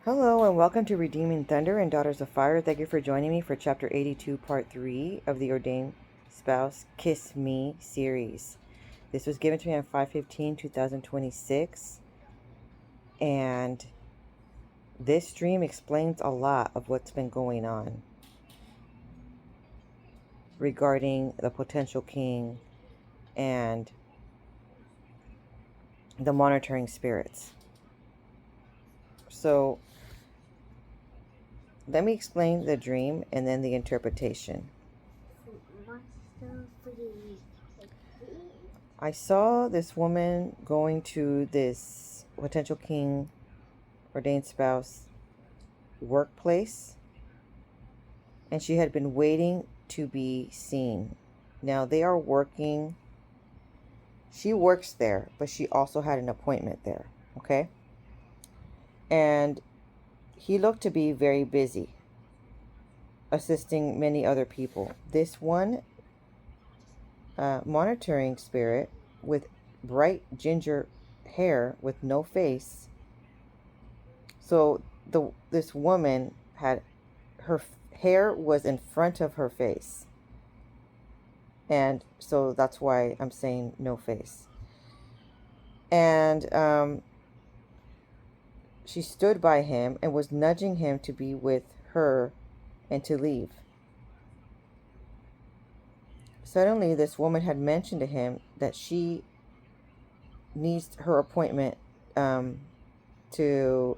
Hello and welcome to Redeeming Thunder and Daughters of Fire. Thank you for joining me for Chapter 82, Part 3 of the Ordained Spouse Kiss Me series. This was given to me on 5/15/2026, and this dream explains a lot of what's been going on regarding the potential king and the monitoring spirits. So let me explain the dream and then the interpretation. I saw this woman going to this potential king, ordained spouse workplace, and she had been waiting to be seen. Now they are working, she works there, but she also had an appointment there, okay? And he looked to be very busy, assisting many other people. This one monitoring spirit with bright ginger hair with no face. So this woman had, her hair was in front of her face, and so that's why I'm saying no face. And she stood by him and was nudging him to be with her and to leave. Suddenly, this woman had mentioned to him that she needs her appointment to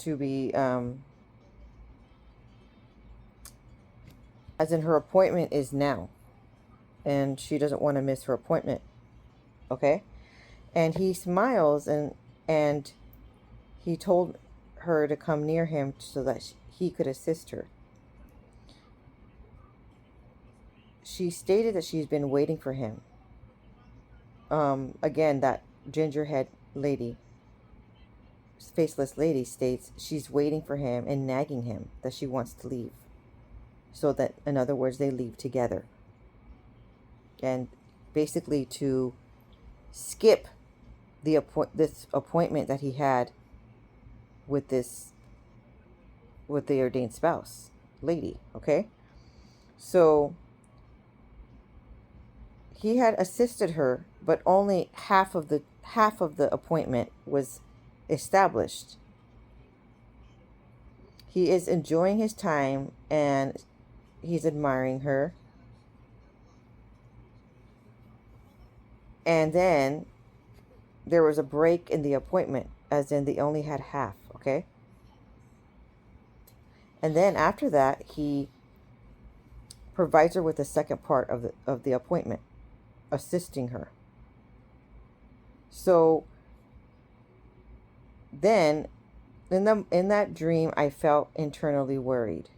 be as in her appointment is now, and she doesn't want to miss her appointment. Okay, and he smiles and he told her to come near him so that he could assist her. She stated that she's been waiting for him. Again, that gingerhead lady, faceless lady, states she's waiting for him and nagging him that she wants to leave. So that, in other words, they leave together. And basically to skip this appointment that he had with the ordained spouse lady, okay? So he had assisted her, but only half of the appointment was established. He is enjoying his time and he's admiring her. And then there was a break in the appointment, as in they only had half, okay? And then after that, he provides her with the second part of the appointment, assisting her. So then in that dream, I felt internally worried.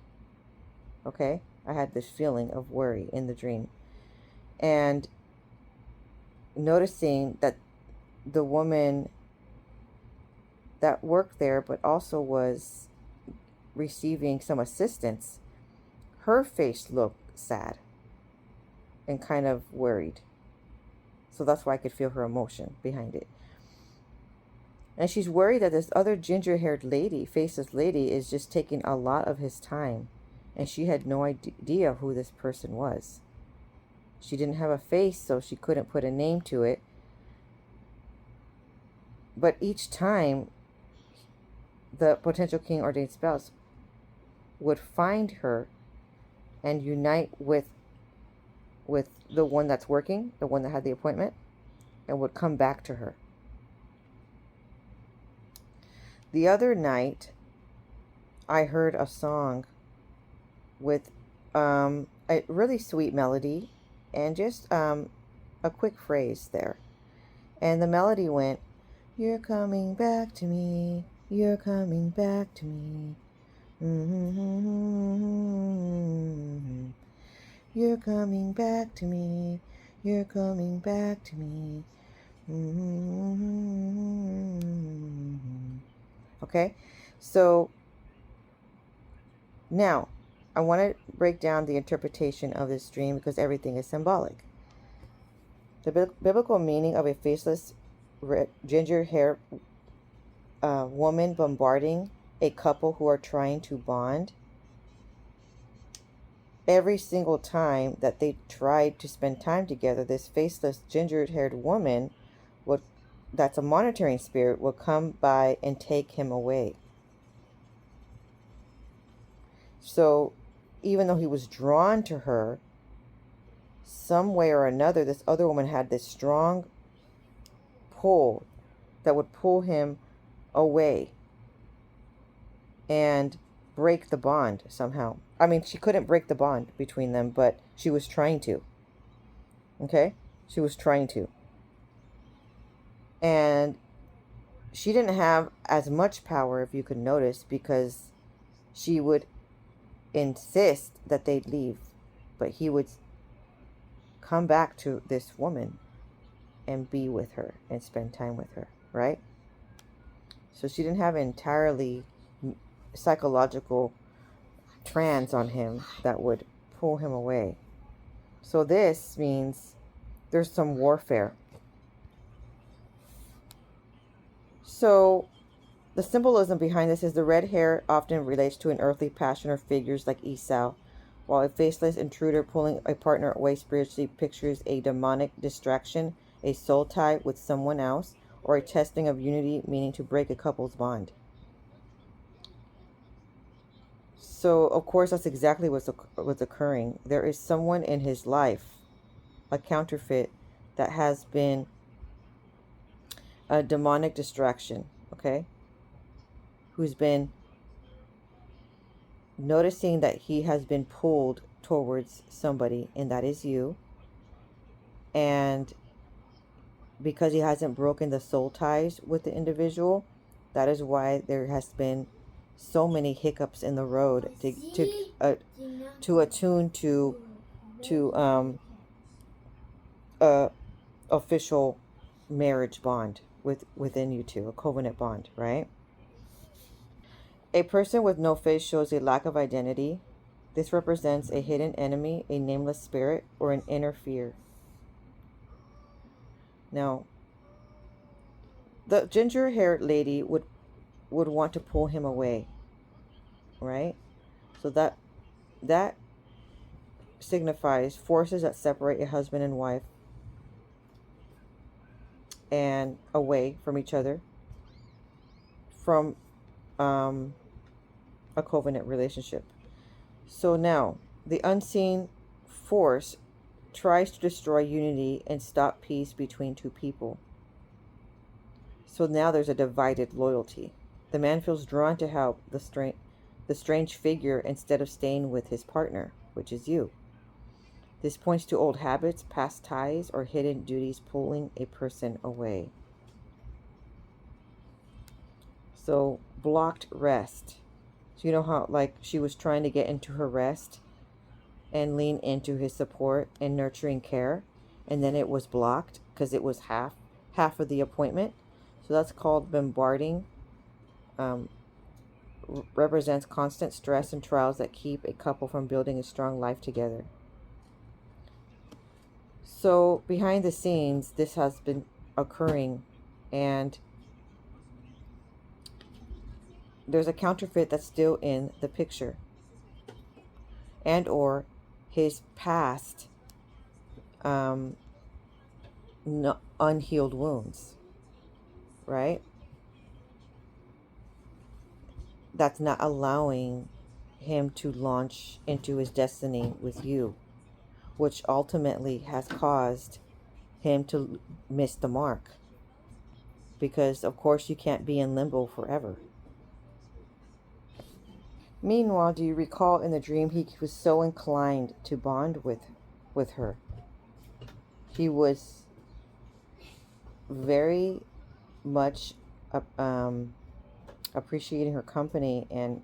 Okay? I had this feeling of worry in the dream. And noticing that the woman that worked there but also was receiving some assistance, her face looked sad and kind of worried. So that's why I could feel her emotion behind it. And she's worried that this other ginger-haired lady, faceless lady, is just taking a lot of his time. And she had no idea who this person was. She didn't have a face, so she couldn't put a name to it. But each time, the potential king ordained spouse would find her and unite with the one that's working, the one that had the appointment, and would come back to her. The other night, I heard a song with a really sweet melody and just a quick phrase there. And the melody went, "You're coming back to me, you're coming back to me. Mm-hmm. You're coming back to me, you're coming back to me. Mm-hmm." Okay, so now I want to break down the interpretation of this dream because everything is symbolic. The biblical meaning of a faceless ginger hair woman bombarding a couple who are trying to bond. Every single time that they tried to spend time together, this faceless, ginger-haired woman would, that's a monitoring spirit, would come by and take him away. So even though he was drawn to her, some way or another, this other woman had this strong pull that would pull him away and break the bond somehow. I mean, she couldn't break the bond between them, but she was trying to. Okay? She was trying to. And she didn't have as much power, if you could notice, because she would insist that they'd leave, but he would come back to this woman and be with her and spend time with her, right? So she didn't have an entirely psychological trance on him that would pull him away. So this means there's some warfare. So the symbolism behind this is the red hair often relates to an earthly passion or figures like Esau, while a faceless intruder pulling a partner away spiritually pictures a demonic distraction, a soul tie with someone else, or a testing of unity, meaning to break a couple's bond. So, of course, that's exactly what's occurring. There is someone in his life, a counterfeit, that has been a demonic distraction, okay? Who's been noticing that he has been pulled towards somebody, and that is you. And because he hasn't broken the soul ties with the individual, that is why there has been so many hiccups in the road to attune to a official marriage bond within you two, a covenant bond, right? A person with no face shows a lack of identity. This represents a hidden enemy, a nameless spirit, or an inner fear. Now, the ginger-haired lady would want to pull him away, right? So that signifies forces that separate a husband and wife and away from each other from a covenant relationship. So now, the unseen force tries to destroy unity and stop peace between two people. So now there's a divided loyalty. The man feels drawn to help the strange figure instead of staying with his partner, which is you. This points to old habits, past ties, or hidden duties pulling a person away. So, blocked rest. So you know how, like, she was trying to get into her rest and lean into his support and nurturing care, and then it was blocked because it was half of the appointment. So that's called bombarding. Represents constant stress and trials that keep a couple from building a strong life together. So behind the scenes, this has been occurring, and there's a counterfeit that's still in the picture, and or his past unhealed wounds, right? That's not allowing him to launch into his destiny with you, which ultimately has caused him to miss the mark. Because, of course, you can't be in limbo forever. Meanwhile, do you recall in the dream he was so inclined to bond with her? He was very much appreciating her company and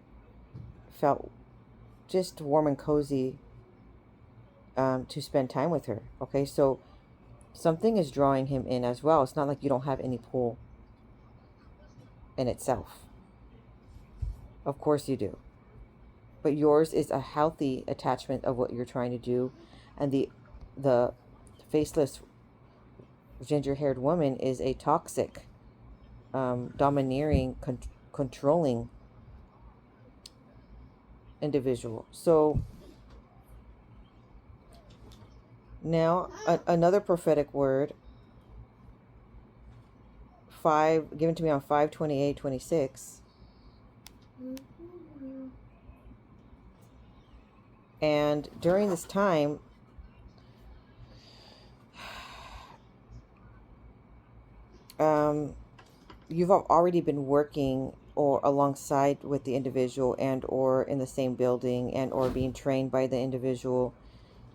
felt just warm and cozy to spend time with her. Okay, so something is drawing him in as well. It's not like you don't have any pull in itself. Of course you do. But yours is a healthy attachment of what you're trying to do. And the faceless ginger-haired woman is a toxic domineering, controlling individual. So now another prophetic word, given to me on 5/28/26. And during this time, you've already been working or alongside with the individual, and or in the same building, and or being trained by the individual,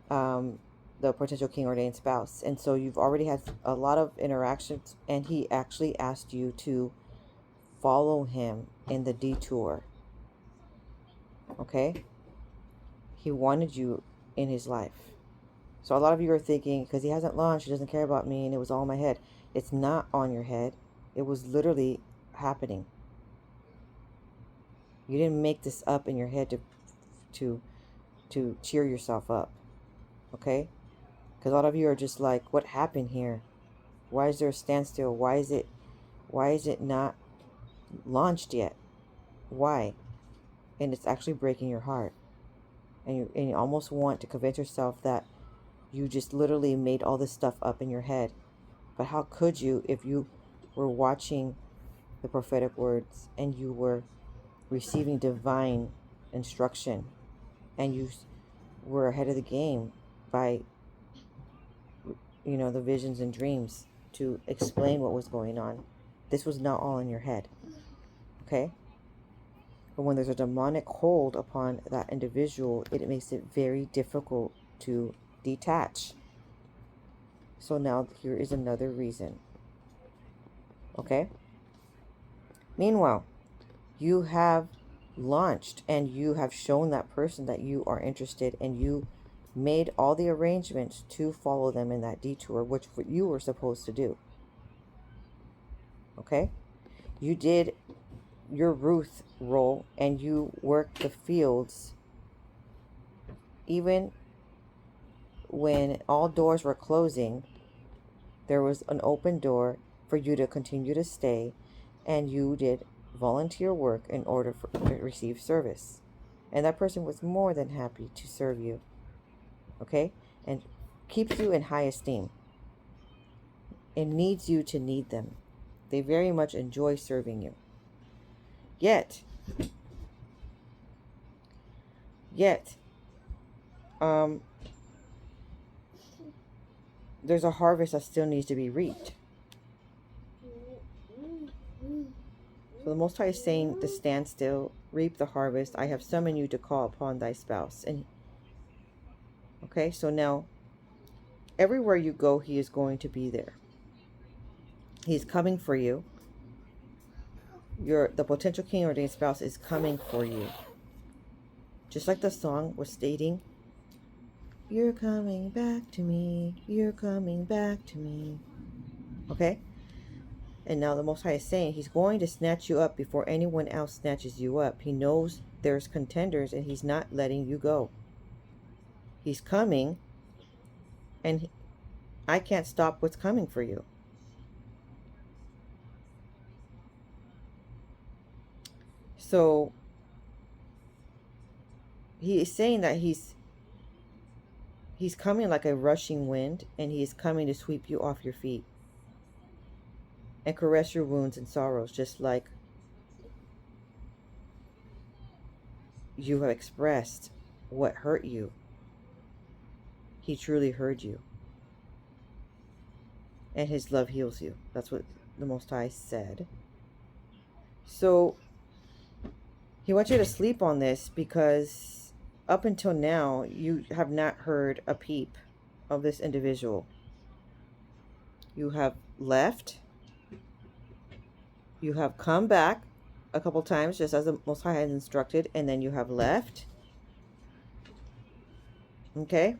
the potential king ordained spouse. And so you've already had a lot of interactions, and he actually asked you to follow him in the detour. Okay? He wanted you in his life. So a lot of you are thinking, because he hasn't launched, he doesn't care about me, and it was all in my head. It's not on your head. It was literally happening. You didn't make this up in your head to cheer yourself up. Okay? Because a lot of you are just like, what happened here? Why is there a standstill? Why is it not launched yet? Why? And it's actually breaking your heart. And you almost want to convince yourself that you just literally made all this stuff up in your head. But how could you if you were watching the prophetic words and you were receiving divine instruction, and you were ahead of the game by, the visions and dreams to explain what was going on? This was not all in your head. Okay? But when there's a demonic hold upon that individual, it makes it very difficult to detach. So now here is another reason. Okay? Meanwhile, you have launched and you have shown that person that you are interested, and you made all the arrangements to follow them in that detour, which you were supposed to do. Okay? You did your Ruth role, and you worked the fields even when all doors were closing. There was an open door for you to continue to stay, and you did volunteer work in order to receive service. And that person was more than happy to serve you. Okay? And keeps you in high esteem and needs you to need them. They very much enjoy serving you. Yet, there's a harvest that still needs to be reaped. So the Most High is saying to stand still, reap the harvest. I have summoned you to call upon thy spouse. And okay, so now everywhere you go, he is going to be there. He's coming for you. The potential king ordained spouse is coming for you. Just like the song was stating, you're coming back to me. You're coming back to me. Okay? And now the Most High is saying he's going to snatch you up before anyone else snatches you up. He knows there's contenders, and he's not letting you go. He's coming, and I can't stop what's coming for you. So he is saying that he's coming like a rushing wind, and he is coming to sweep you off your feet and caress your wounds and sorrows, just like you have expressed what hurt you. He truly heard you, and his love heals you. That's what the Most High said. So he wants you to sleep on this, because up until now, you have not heard a peep of this individual. You have left. You have come back a couple times, just as the Most High has instructed, and then you have left. Okay?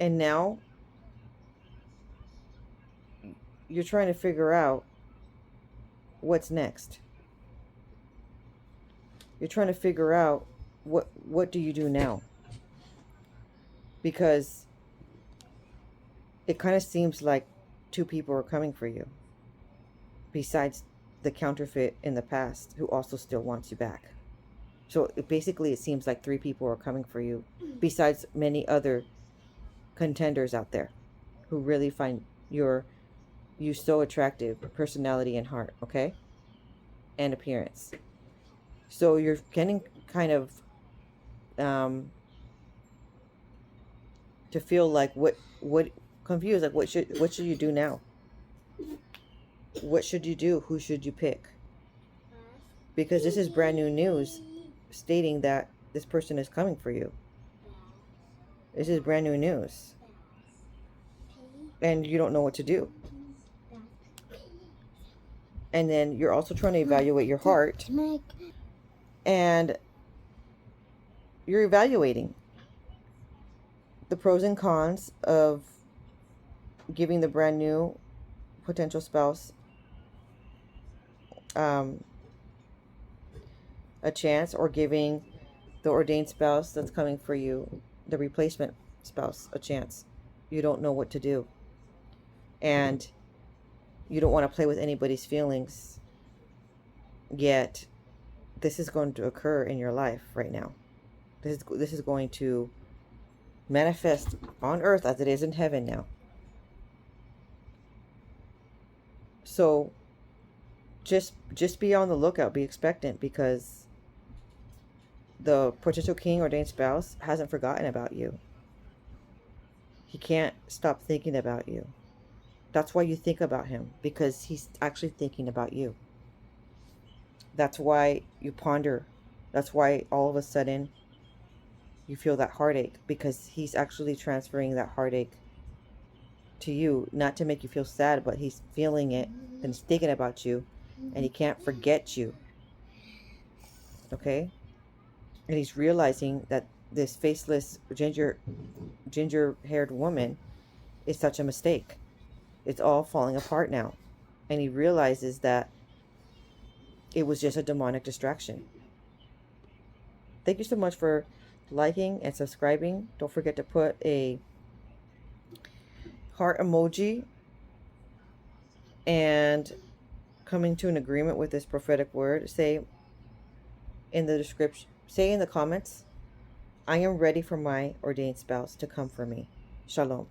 And now you're trying to figure out what's next. You're trying to figure out what do you do now? Because it kind of seems like two people are coming for you. besides the counterfeit in the past who also still wants you back. So basically it seems like 3 people are coming for you besides many other contenders out there who really find you so attractive, personality and heart, okay? And appearance. So you're getting kind of to feel like what confused, like what should you do now? What should you do? Who should you pick? Because this is brand new news stating that this person is coming for you. This is brand new news. And you don't know what to do. And then you're also trying to evaluate your heart. And you're evaluating the pros and cons of giving the brand new potential spouse a chance, or giving the ordained spouse that's coming for you, the replacement spouse, a chance. You don't know what to do. And you don't want to play with anybody's feelings, yet this is going to occur in your life right now. This is going to manifest on earth as it is in heaven now. So just be on the lookout, be expectant, because the potential king ordained spouse hasn't forgotten about you. He can't stop thinking about you. That's why you think about him, because he's actually thinking about you. That's why you ponder. That's why all of a sudden you feel that heartache, because he's actually transferring that heartache to you, not to make you feel sad, but he's feeling it and he's thinking about you, and he can't forget you. Okay? And he's realizing that this faceless ginger-haired woman is such a mistake. It's all falling apart now. And he realizes that it was just a demonic distraction. Thank you so much for liking and subscribing. Don't forget to put a heart emoji and coming to an agreement with this prophetic word. Say in the description, say in the comments, I am ready for my ordained spouse to come for me. Shalom.